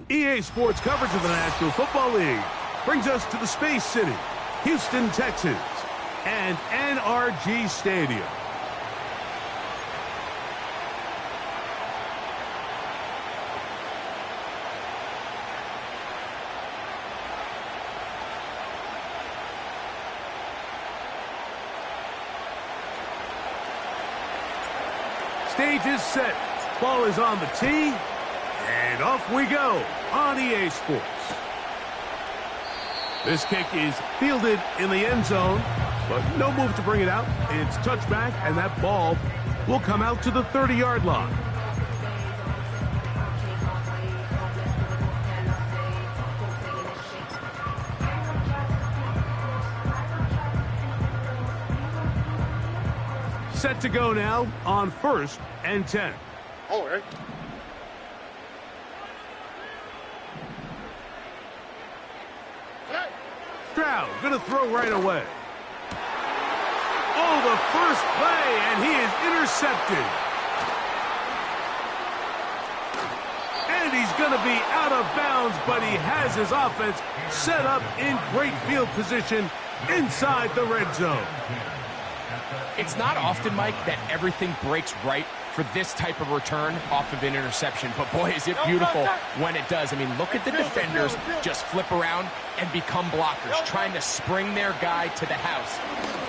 EA Sports coverage of the National Football League brings us to the Space City, Houston, Texas, and NRG Stadium. Stage is set. Ball is on the tee. And off we go on EA Sports. This kick is fielded in the end zone, but no move to bring it out. It's touchback, and that ball will come out to the 30-yard line. Set to go now on 1st and 10. All right. Stroud gonna throw right away. Oh, the first play, and he is intercepted. And he's gonna be out of bounds, but he has his offense set up in great field position inside the red zone. It's not often, Mike, that everything breaks right for this type of return off of an interception. But, boy, is it beautiful when it does. I mean, look at the defenders just flip around and become blockers, trying to spring their guy to the house.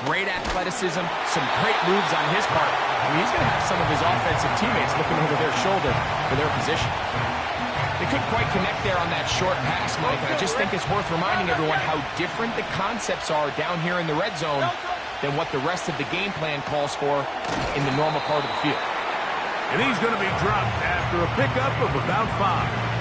Great athleticism, some great moves on his part. I mean, he's going to have some of his offensive teammates looking over their shoulder for their position. They couldn't quite connect there on that short pass, Mike, and I just think it's worth reminding everyone how different the concepts are down here in the red zone than what the rest of the game plan calls for in the normal part of the field. And he's going to be dropped after a pickup of about 5.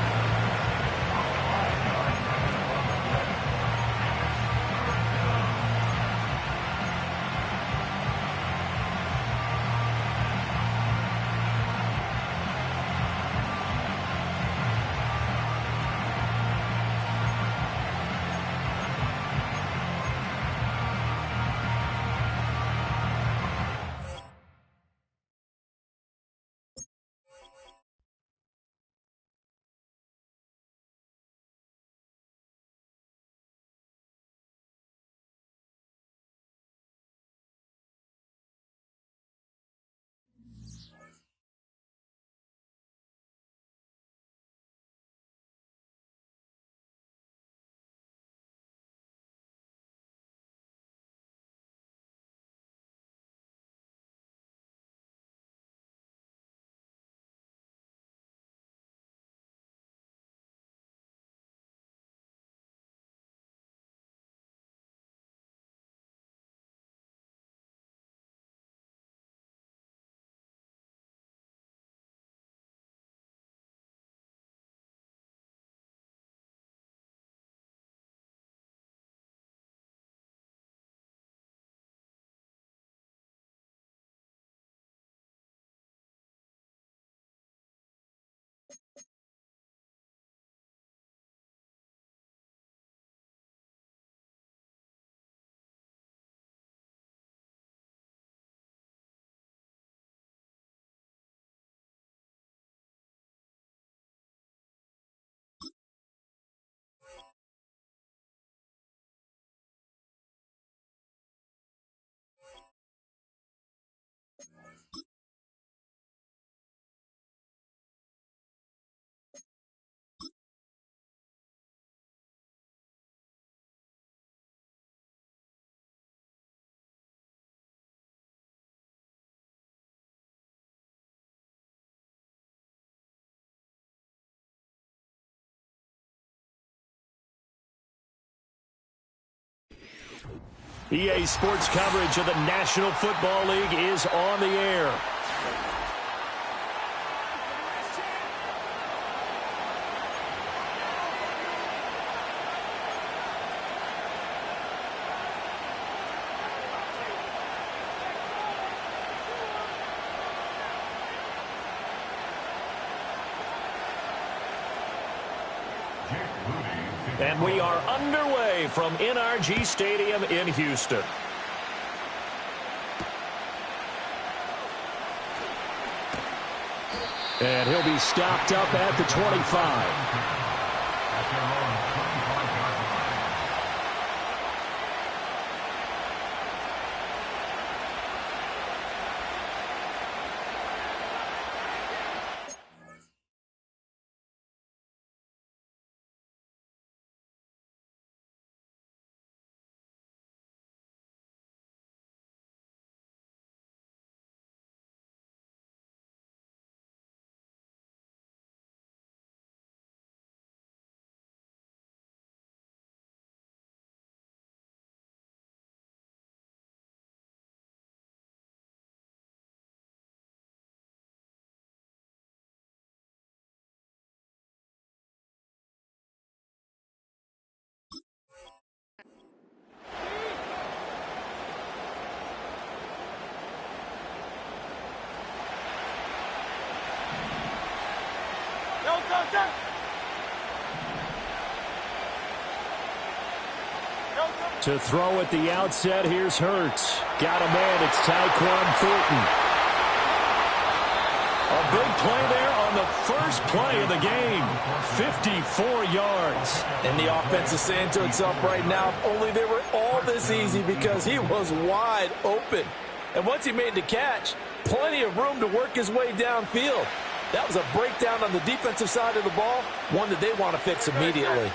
EA Sports coverage of the National Football League is on the air. And we are underway from NRG Stadium in Houston. And he'll be stopped up at the 25. To throw at the outset, here's Hurts. Got a man, it's Tyquan Thornton. A big play there on the first play of the game. 54 yards. And the offense is saying to itself right now, if only they were all this easy, because he was wide open. And once he made the catch, plenty of room to work his way downfield. That was a breakdown on the defensive side of the ball, one that they want to fix immediately.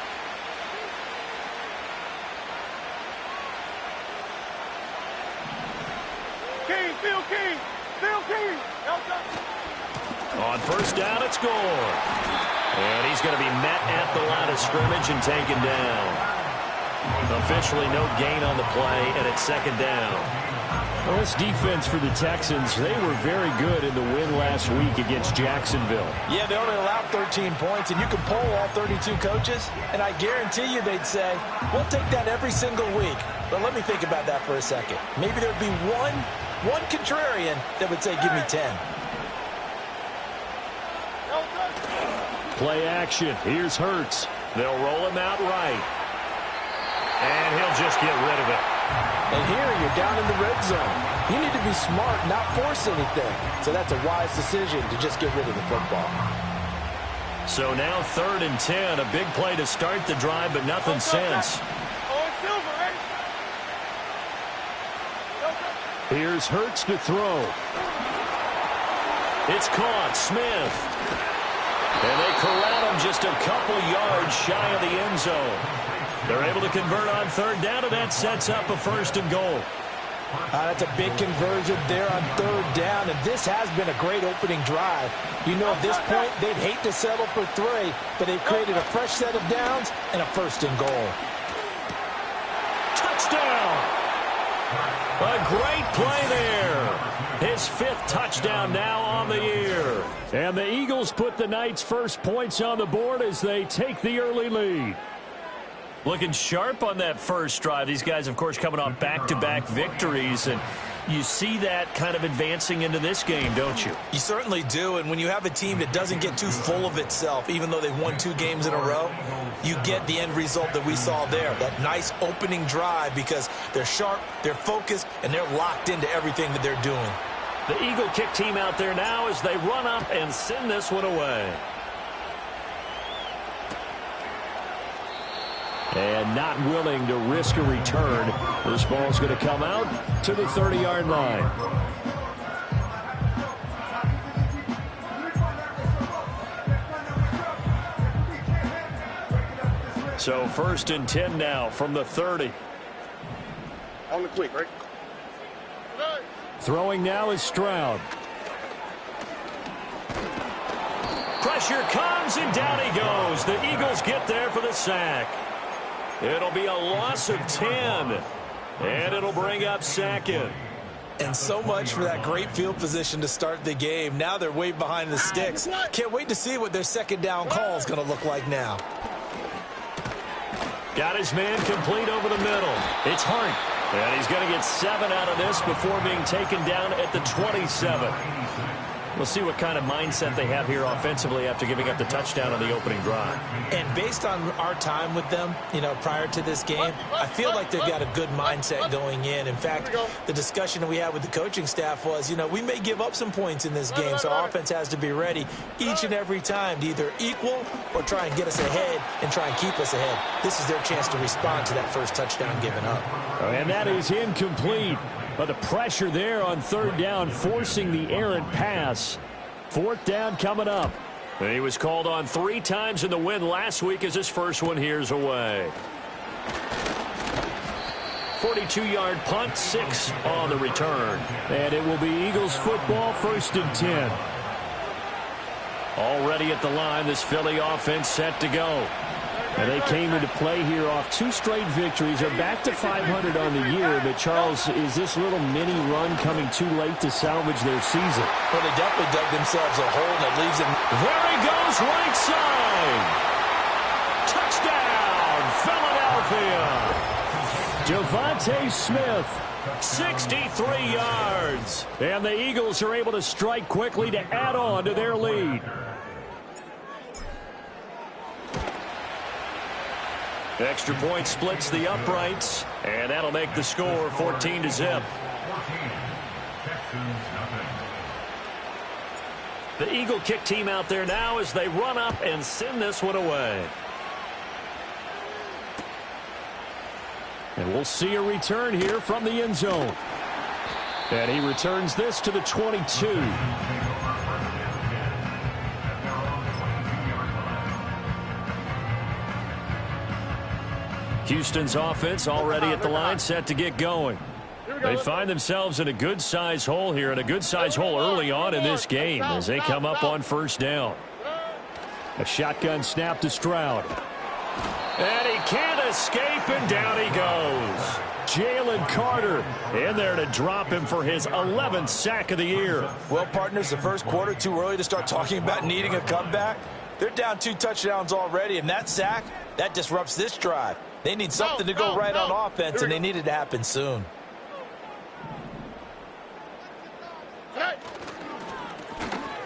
On first down, it's Gore. And he's going to be met at the line of scrimmage and taken down. Officially no gain on the play, and it's second down. Well, this defense for the Texans, they were very good in the win last week against Jacksonville. Yeah, they only allowed 13 points, and you can poll all 32 coaches, and I guarantee you they'd say, we'll take that every single week. But let me think about that for a second. Maybe there'd be one contrarian that would say, give me 10. Play action. Here's Hurts. They'll roll him out right. And he'll just get rid of it. And here you're down in the red zone. You need to be smart, not force anything. So that's a wise decision to just get rid of the football. So now 3rd and 10. A big play to start the drive, but nothing since. Here's Hurts to throw. It's caught. Smith. And they corral him just a couple yards shy of the end zone. They're able to convert on 3rd down, and that sets up a 1st and goal. That's a big conversion there on 3rd down, and this has been a great opening drive. You know, at this point, they'd hate to settle for 3, but they've created a fresh set of downs and a 1st and goal. Touchdown! A great play there. His 5th touchdown now on the year. And the Eagles put the night's first points on the board as they take the early lead. Looking sharp on that first drive. These guys, of course, coming off back-to-back victories, and you see that kind of advancing into this game, don't you? You certainly do, and when you have a team that doesn't get too full of itself, even though they've won 2 games in a row, you get the end result that we saw there, that nice opening drive, because they're sharp, they're focused, and they're locked into everything that they're doing. The Eagle kick team out there now as they run up and send this one away. And not willing to risk a return. This ball's going to come out to the 30-yard line. So 1st and 10 now from the 30. On the quick, right? Throwing now is Stroud. Pressure comes, and down he goes. The Eagles get there for the sack. It'll be a loss of 10, and it'll bring up 2nd. And so much for that great field position to start the game. Now they're way behind the sticks. Can't wait to see what their 2nd down call is going to look like now. Got his man complete over the middle. It's Hart. And he's going to get 7 out of this before being taken down at the 27. We'll see what kind of mindset they have here offensively after giving up the touchdown on the opening drive. And based on our time with them, prior to this game, I feel like they've got a good mindset going in. In fact, the discussion that we had with the coaching staff was, we may give up some points in this game, so our offense has to be ready each and every time to either equal or try and get us ahead and try and keep us ahead. This is their chance to respond to that first touchdown given up. And that is incomplete. But the pressure there on third down, forcing the errant pass. Fourth down coming up. And he was called on 3 times in the win last week as his first one here's away. 42-yard punt, 6 on the return. And it will be Eagles football, 1st and 10. Already at the line, this Philly offense set to go. And they came into play here off 2 straight victories. They're back to 500 on the year. But, Charles, is this little mini run coming too late to salvage their season? Well, they definitely dug themselves a hole that leaves them. There he goes, right side. Touchdown, Philadelphia. Devontae Smith, 63 yards. And the Eagles are able to strike quickly to add on to their lead. Extra point splits the uprights, and that'll make the score 14-0. The Eagle kick team out there now as they run up and send this one away. And we'll see a return here from the end zone. And he returns this to the 22. Houston's offense already at the line, set to get going. They find themselves in a good-sized hole here, and a good-sized hole early on in this game as they come up on first down. A shotgun snap to Stroud. And he can't escape, and down he goes. Jalen Carter in there to drop him for his 11th sack of the year. Well, partners, the first quarter, too early to start talking about needing a comeback. They're down 2 touchdowns already, and that sack, that disrupts this drive. They need something to go right on offense, and they need it to happen soon.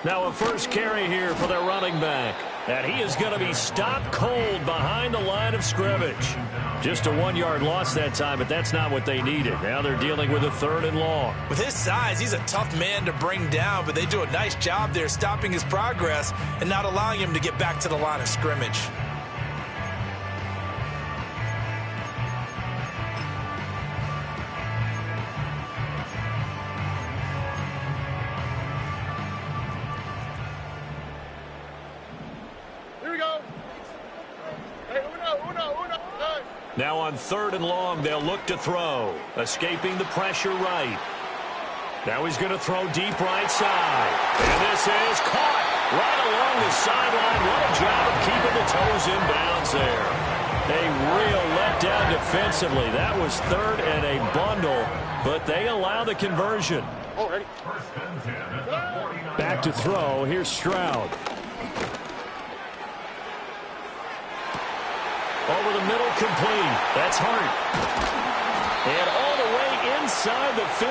Now a first carry here for their running back. And he is going to be stopped cold behind the line of scrimmage. Just a 1-yard loss that time, but that's not what they needed. Now they're dealing with a 3rd and long. With his size, he's a tough man to bring down, but they do a nice job there stopping his progress and not allowing him to get back to the line of scrimmage. Now on 3rd and long, they'll look to throw. Escaping the pressure right. Now he's going to throw deep right side. And this is caught right along the sideline. What a job of keeping the toes in bounds there. A real letdown defensively. That was 3rd and a bundle, but they allow the conversion. Back to throw. Here's Stroud. Over the middle, complete. That's Hart. And all the way inside the 15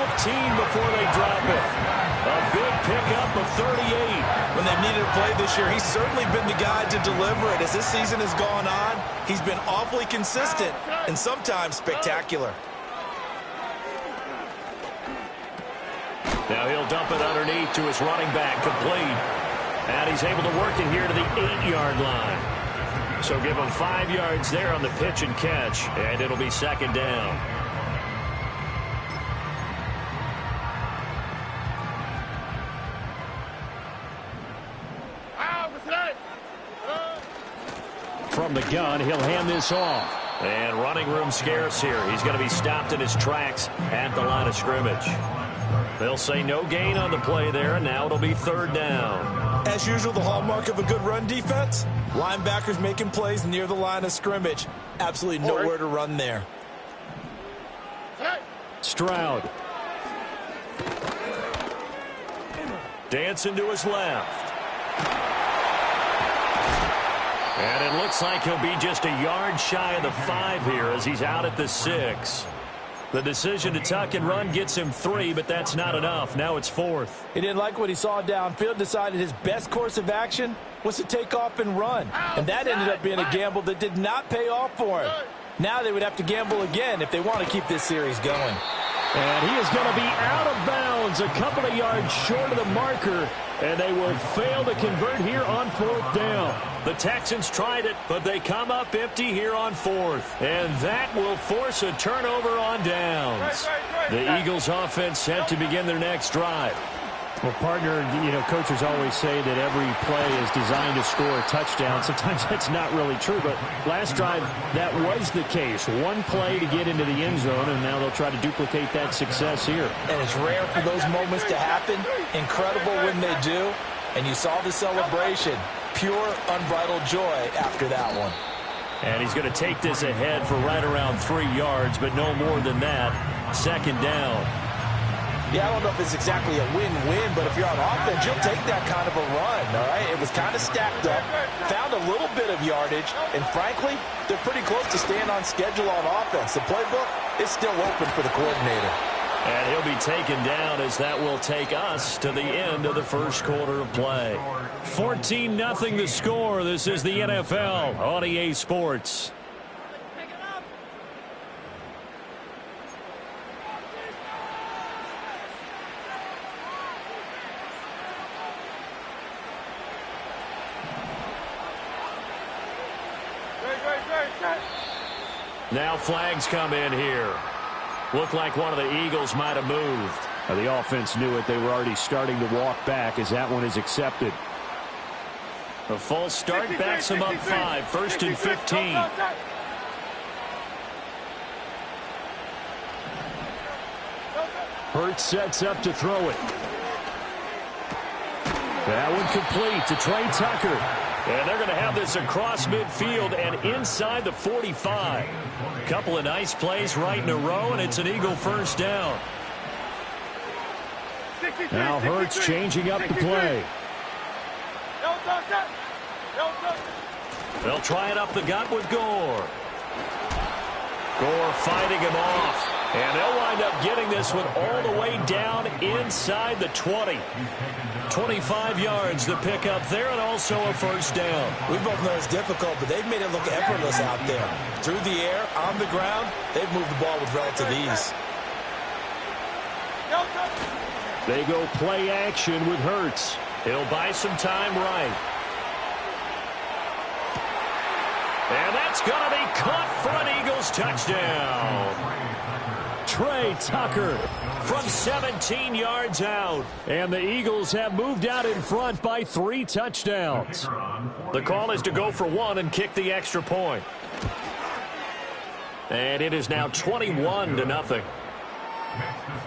before they drop it. A big pickup of 38. When they've needed a play this year, he's certainly been the guy to deliver it. As this season has gone on, he's been awfully consistent and sometimes spectacular. Now he'll dump it underneath to his running back, complete. And he's able to work it here to the 8-yard line. So give him 5 yards there on the pitch and catch, and it'll be 2nd down. From the gun, he'll hand this off. And running room scarce here. He's going to be stopped in his tracks at the line of scrimmage. They'll say no gain on the play there, and now it'll be 3rd down. As usual, the hallmark of a good run defense, linebackers making plays near the line of scrimmage. Absolutely nowhere to run there. Stroud. Dancing to his left. And it looks like he'll be just a yard shy of the 5 here as he's out at the 6. The decision to tuck and run gets him 3, but that's not enough. Now it's 4th. He didn't like what he saw downfield, decided his best course of action was to take off and run. And that ended up being a gamble that did not pay off for him. Now they would have to gamble again if they want to keep this series going. And he is going to be out of bounds, a couple of yards short of the marker, and they will fail to convert here on 4th down. The Texans tried it, but they come up empty here on 4th. And that will force a turnover on downs. The Eagles offense set to begin their next drive. Well, partner, coaches always say that every play is designed to score a touchdown. Sometimes that's not really true, but last drive, that was the case. One play to get into the end zone, and now they'll try to duplicate that success here. And it's rare for those moments to happen. Incredible when they do. And you saw the celebration. Pure, unbridled joy after that one. And he's going to take this ahead for right around 3 yards, but no more than that. 2nd down. Yeah, I don't know if it's exactly a win-win, but if you're on offense, you'll take that kind of a run, all right? It was kind of stacked up, found a little bit of yardage, and frankly, they're pretty close to staying on schedule on offense. The playbook is still open for the coordinator. And he'll be taken down as that will take us to the end of the first quarter of play. 14-0 the score. This is the NFL on EA Sports. Now flags come in here. Looked like one of the Eagles might have moved. The offense knew it. They were already starting to walk back as that one is accepted. A false start backs him up 5. 1st and 15. Hurts sets up to throw it. That one complete to Trey Tucker. And they're going to have this across midfield and inside the 45. Couple of nice plays right in a row, and it's an Eagle first down. Now Hurts changing up the play. They'll try it up the gut with Gore. Gore fighting him off. And they'll wind up getting this one all the way down inside the 20. 25 yards to pick up there, and also a first down. We both know it's difficult, but they've made it look effortless out there. Through the air, on the ground, they've moved the ball with relative ease. They go play action with Hurts. He'll buy some time right. And that's going to be caught for an Eagles touchdown. Trey Tucker from 17 yards out. And the Eagles have moved out in front by 3 touchdowns. The call is to go for 1 and kick the extra point. And it is now 21-0. Next to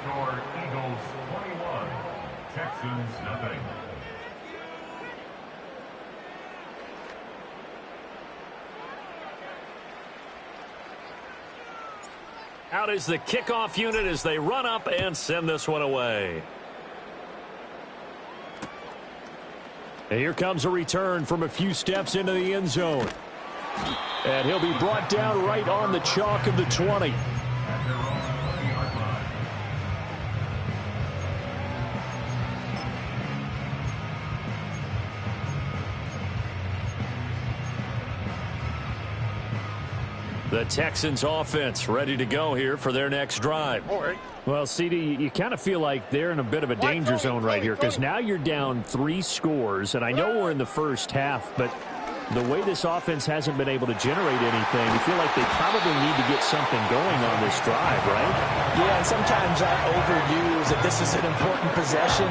score, Eagles 21, Texans nothing. Out is the kickoff unit as they run up and send this one away. And here comes a return from a few steps into the end zone. And he'll be brought down right on the chalk of the 20. The Texans offense ready to go here for their next drive. Well, CD, you kind of feel like they're in a bit of a danger zone right here because now you're down 3 scores, and I know we're in the first half, but the way this offense hasn't been able to generate anything, you feel like they probably need to get something going on this drive, right? Yeah, and sometimes I overuse that this is an important possession,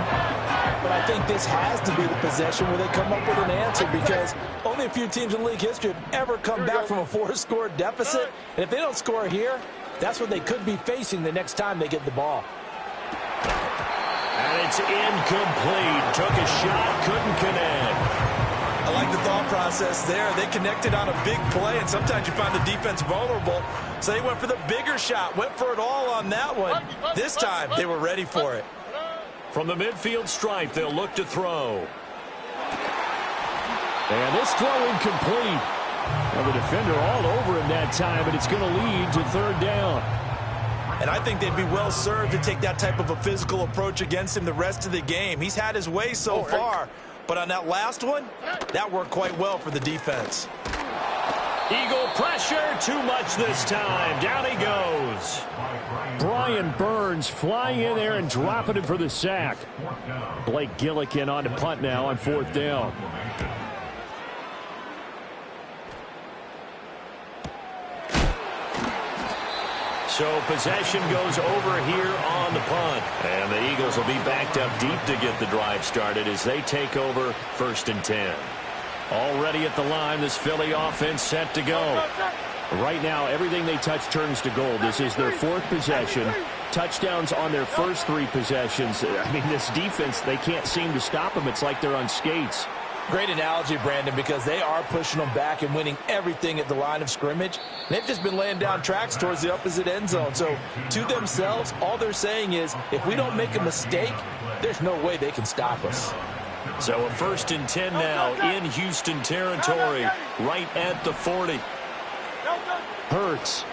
but I think this has to be the possession where they come up with an answer because only a few teams in league history have ever come back from a 4-score deficit, and if they don't score here, that's what they could be facing the next time they get the ball. And it's incomplete. Took a shot, couldn't connect. I like the thought process there. They connected on a big play, and sometimes you find the defense vulnerable. So they went for the bigger shot, went for it all on that one. This time, they were ready for it. From the midfield stripe, they'll look to throw. And this throw incomplete. Well, the defender all over him that time, but it's going to lead to 3rd down. And I think they'd be well served to take that type of a physical approach against him the rest of the game. He's had his way so far, but on that last one, that worked quite well for the defense. Eagle pressure, too much this time. Down he goes. Brian Burns flying in there and dropping him for the sack. Blake Gillikin on to punt now on 4th down. So possession goes over here on the punt. And the Eagles will be backed up deep to get the drive started as they take over 1st and 10. Already at the line, this Philly offense set to go. Right now, everything they touch turns to gold. This is their 4th possession. Touchdowns on their first 3 possessions. I mean, this defense, they can't seem to stop them. It's like they're on skates. Great analogy, Brandon, because they are pushing them back and winning everything at the line of scrimmage. They've just been laying down tracks towards the opposite end zone. So to themselves, all they're saying is, if we don't make a mistake, there's no way they can stop us. So a 1st and 10 now in Houston territory, right at the 40. Hurts.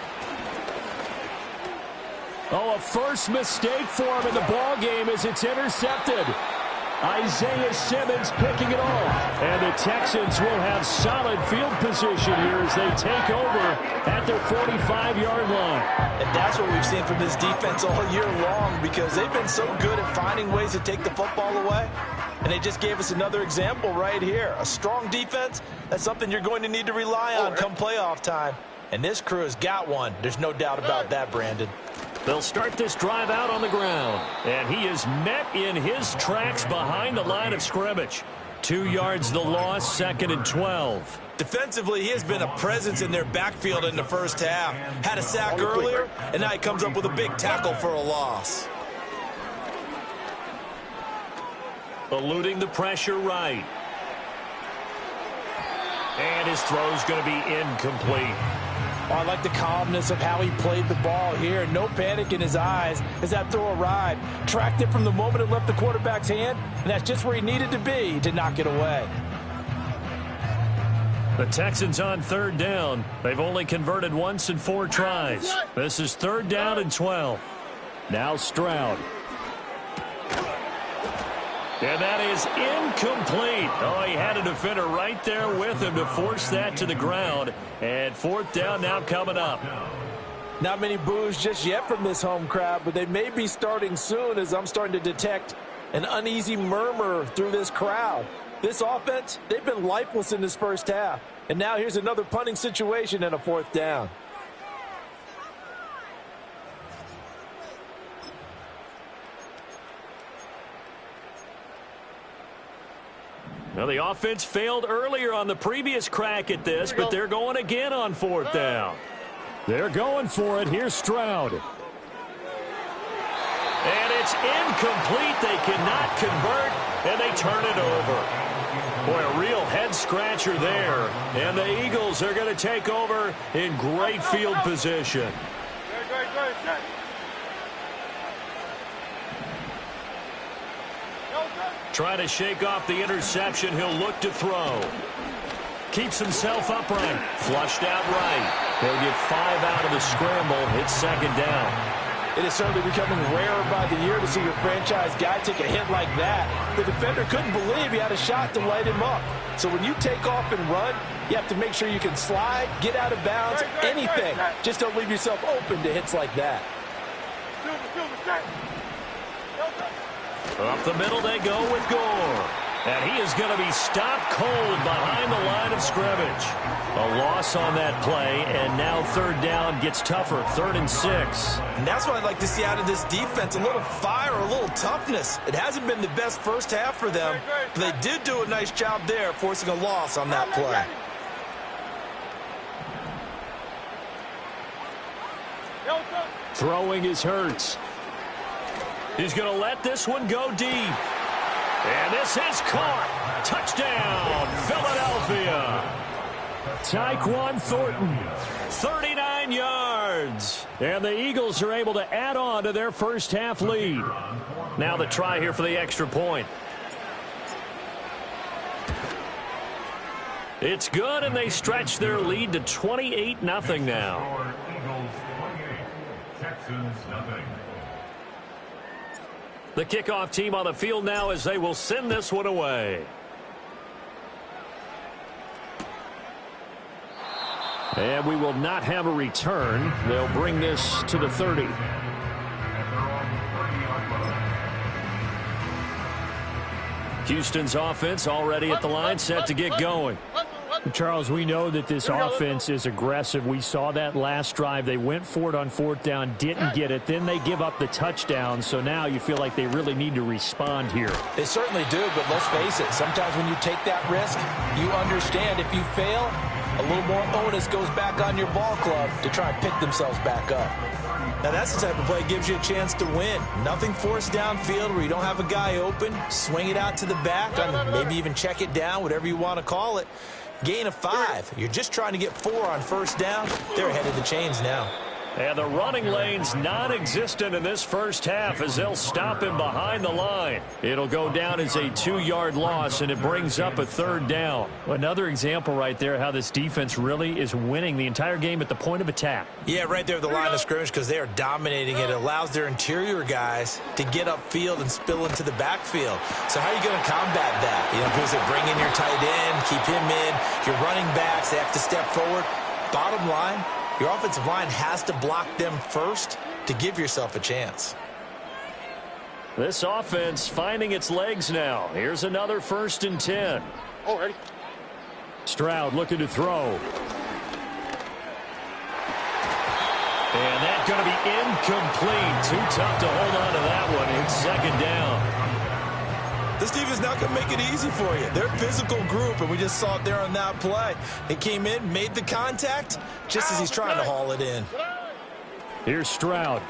Oh, a first mistake for him in the ball game as it's intercepted. Isaiah Simmons picking it off. And the Texans will have solid field position here as they take over at their 45-yard line. And that's what we've seen from this defense all year long, because they've been so good at finding ways to take the football away. And they just gave us another example right here. A strong defense, that's something you're going to need to rely on come playoff time. And this crew has got one. There's no doubt about that, Brandon. They'll start this drive out on the ground. And he is met in his tracks behind the line of scrimmage. 2 yards the loss, 2nd and 12. Defensively, he has been a presence in their backfield in the first half. Had a sack earlier, and now he comes up with a big tackle for a loss. Eluding the pressure right. And his throw's going to be incomplete. Oh, I like the calmness of how he played the ball here. No panic in his eyes as that throw arrived. Tracked it from the moment it left the quarterback's hand, and that's just where he needed to be to knock it away. The Texans on 3rd down. They've only converted once in 4 tries. This is 3rd down and 12. Now Stroud. And that is incomplete. Oh, he had a defender right there with him to force that to the ground. And 4th down now coming up. Not many boos just yet from this home crowd, but they may be starting soon as I'm starting to detect an uneasy murmur through this crowd. This offense, they've been lifeless in this first half. And now here's another punting situation and a 4th down. Well, the offense failed earlier on the previous crack at this, but they're going again on 4th down. They're going for it. Here's Stroud. And it's incomplete. They cannot convert, and they turn it over. Boy, a real head-scratcher there. And the Eagles are going to take over in great field position. Trying to shake off the interception. He'll look to throw. Keeps himself upright. Flushed out right. He'll get 5 out of the scramble. It's 2nd down. It is certainly becoming rarer by the year to see your franchise guy take a hit like that. The defender couldn't believe he had a shot to light him up. So when you take off and run, you have to make sure you can slide, get out of bounds, anything. Just don't leave yourself open to hits like that. Up the middle they go with Gore. And he is going to be stopped cold behind the line of scrimmage. A loss on that play, and now 3rd down gets tougher, 3rd and 6. And that's what I'd like to see out of this defense, a little fire, a little toughness. It hasn't been the best first half for them, but they did do a nice job there, forcing a loss on that play. Throwing is Hurts. He's going to let this one go deep. And this is caught. Touchdown, Philadelphia. Tyquan Thornton, 39 yards. And the Eagles are able to add on to their first half lead. Now the try here for the extra point. It's good, and they stretch their lead to 28-0 now. Texans nothing. The kickoff team on the field now as they will send this one away. And we will not have a return. They'll bring this to the 30. Houston's offense already at the line, set to get going. Charles, we know that this offense is aggressive. We saw that last drive. They went for it on fourth down, didn't get it. Then they give up the touchdown. So now you feel like they really need to respond here. They certainly do, but let's face it. Sometimes when you take that risk, you understand if you fail, a little more onus goes back on your ball club to try and pick themselves back up. Now, that's the type of play that gives you a chance to win. Nothing forced downfield where you don't have a guy open. Swing it out to the back, maybe even check it down, whatever you want to call it. Gain of 5. You're just trying to get 4 on first down. They're ahead of the chains now. And the running lane's non-existent in this first half as they'll stop him behind the line. It'll go down as a 2-yard loss, and it brings up a third down. Another example right there how this defense really is winning the entire game at the point of attack. Yeah, right there at the line of scrimmage because they are dominating it. It allows their interior guys to get upfield and spill into the backfield. So how are you going to combat that? You know, because they bring in your tight end, keep him in. Your running backs, they have to step forward. Bottom line, your offensive line has to block them first to give yourself a chance. This offense finding its legs now. Here's another 1st and 10. Oh, ready. Stroud looking to throw. And that's going to be incomplete. Too tough to hold on to that one. It's 2nd down. This defense is not going to make it easy for you. They're a physical group, and we just saw it there on that play. It came in, made the contact, just as he's trying to haul it in. Here's Stroud.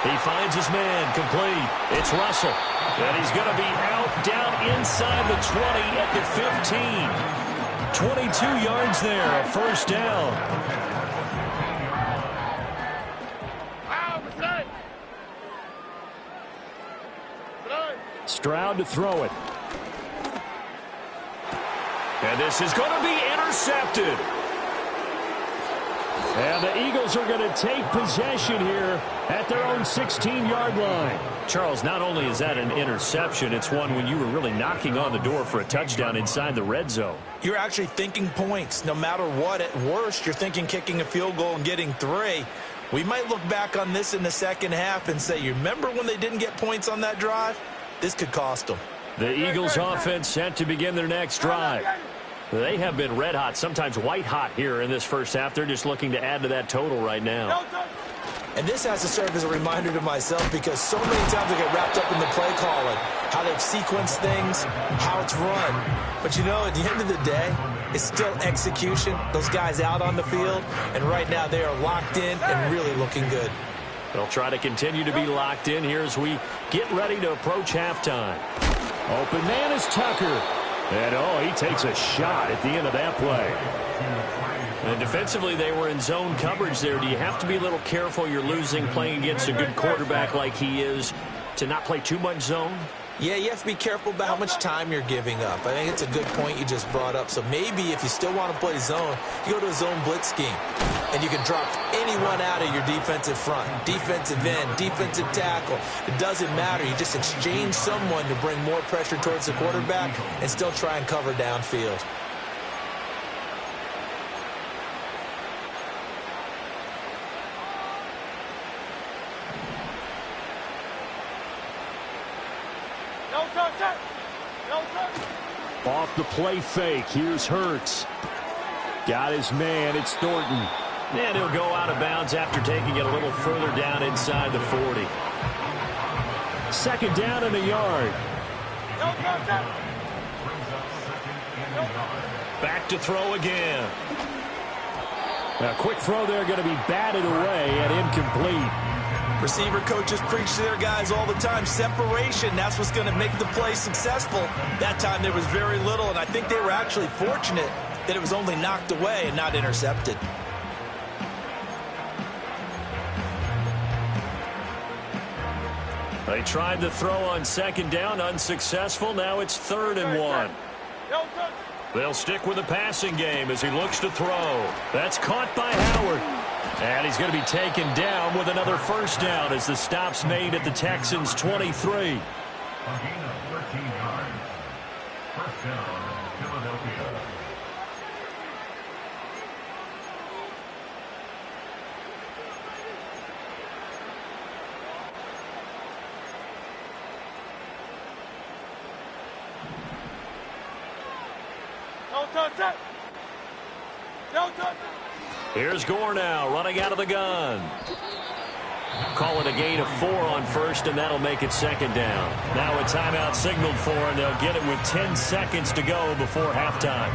He finds his man complete. It's Russell. And he's going to be out down inside the 20 at the 15. 22 yards there, a 1st down. Stroud to throw it. And this is going to be intercepted. And the Eagles are going to take possession here at their own 16-yard line. Charles, not only is that an interception, it's one when you were really knocking on the door for a touchdown inside the red zone. You're actually thinking points. No matter what, at worst, you're thinking kicking a field goal and getting 3. We might look back on this in the second half and say, you remember when they didn't get points on that drive? This could cost them. The Eagles offense set to begin their next drive. They have been red hot, sometimes white hot here in this first half. They're just looking to add to that total right now. And this has to serve as a reminder to myself because so many times I get wrapped up in the play calling, how they've sequenced things, how it's run. But you know, at the end of the day, it's still execution. Those guys out on the field, and right now they are locked in and really looking good. They'll try to continue to be locked in here as we get ready to approach halftime. Open man is Tucker. And, oh, he takes a shot at the end of that play. And defensively, they were in zone coverage there. Do you have to be a little careful? You're losing, playing against a good quarterback like he is, to not play too much zone? Yeah, you have to be careful about how much time you're giving up. I think it's a good point you just brought up. So maybe if you still want to play zone, you go to a zone blitz scheme. And you can drop anyone out of your defensive front. Defensive end, defensive tackle. It doesn't matter. You just exchange someone to bring more pressure towards the quarterback and still try and cover downfield. Off the play fake. Here's Hurts. Got his man. It's Thornton. And he'll go out of bounds after taking it a little further down inside the 40. 2nd down and a yard. Back to throw again. A quick throw there going to be batted away and incomplete. Receiver coaches preach to their guys all the time. Separation, that's what's going to make the play successful. That time there was very little, and I think they were actually fortunate that it was only knocked away and not intercepted. They tried to throw on 2nd down, unsuccessful. Now it's 3rd and 1. They'll stick with the passing game as he looks to throw. That's caught by Howard. And he's going to be taken down with another first down as the stop's made at the Texans' 23. A gain of 14 yards. First down, Philadelphia. Here's Gore now running out of the gun. Call it a gain of 4 on first, and that'll make it second down. Now a timeout signaled for, and they'll get it with 10 seconds to go before halftime.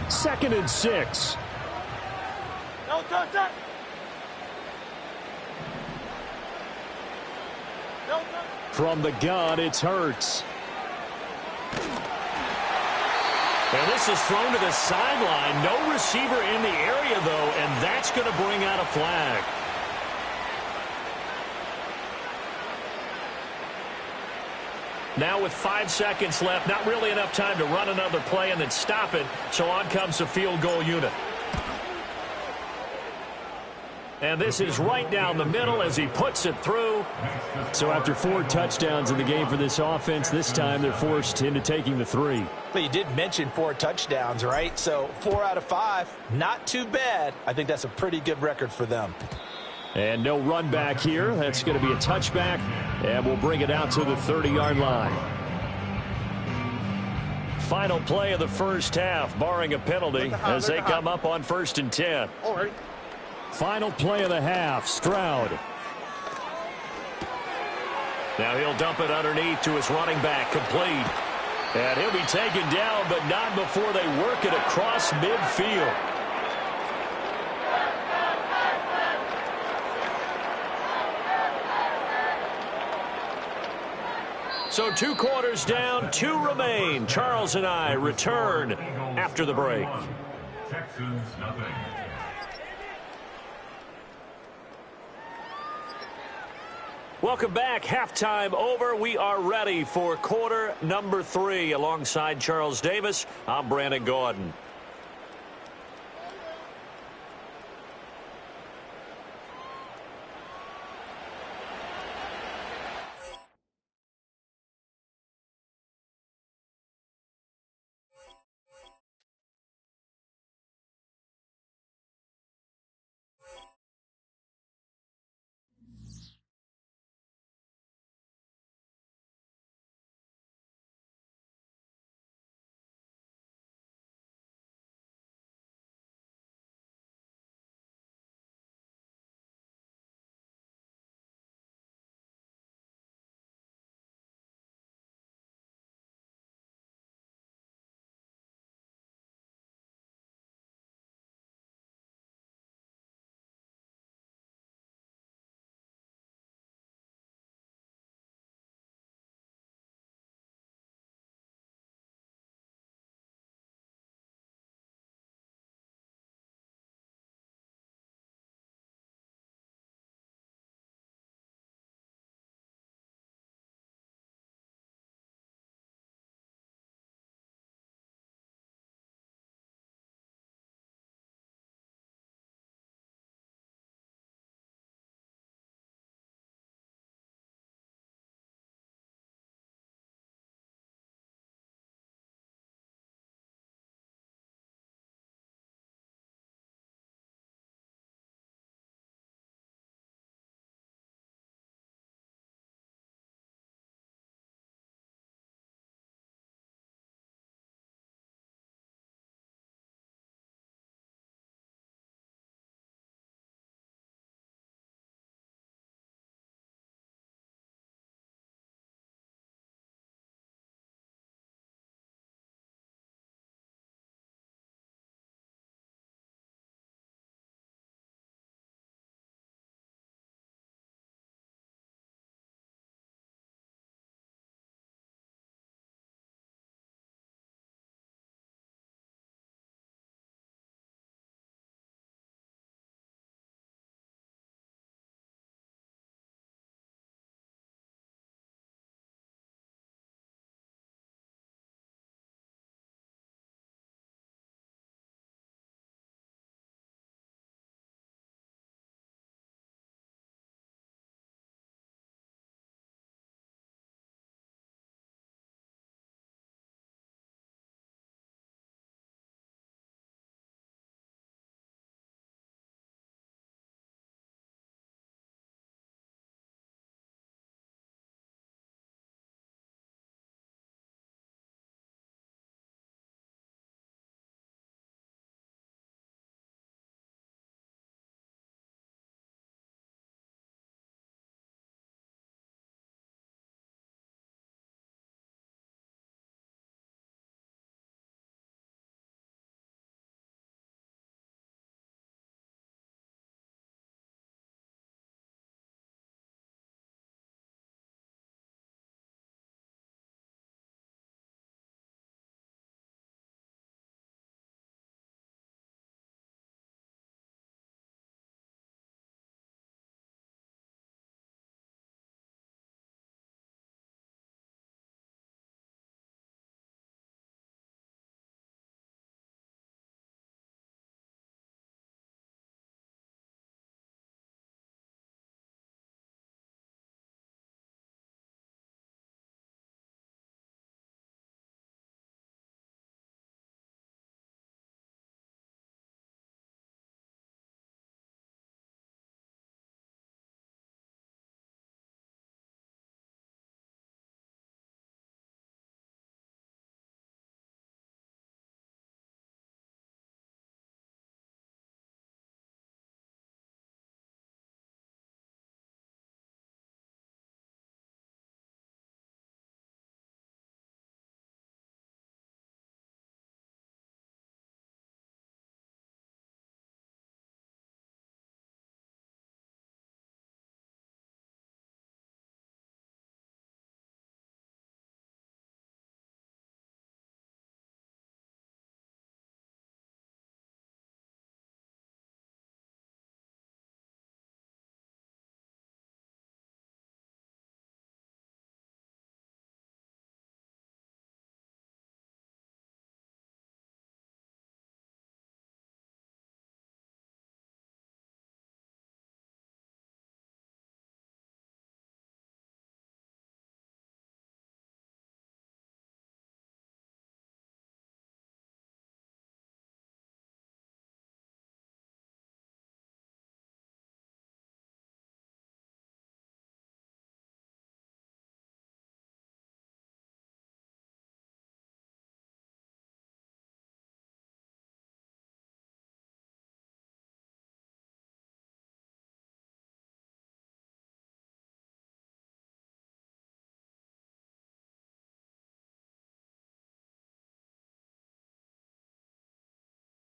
2nd and 6. From the gun, it's Hurts. And this is thrown to the sideline. No receiver in the area, though, and that's going to bring out a flag. Now with 5 seconds left, not really enough time to run another play and then stop it, so on comes the field goal unit. And this is right down the middle as he puts it through. So after 4 touchdowns in the game for this offense, this time they're forced into taking the 3. But you did mention 4 touchdowns, right? So 4 out of 5, not too bad. I think that's a pretty good record for them. And no run back here. That's going to be a touchback, and we'll bring it out to the 30-yard line. Final play of the first half, barring a penalty, as they come up on 1st and 10. All right. Final play of the half, Stroud. Now he'll dump it underneath to his running back, complete. And he'll be taken down, but not before they work it across midfield. So 2 quarters down, 2 remain. Charles and I return after the break. Texans nothing. Welcome back. Halftime over. We are ready for quarter number 3. Alongside Charles Davis, I'm Brandon Gordon.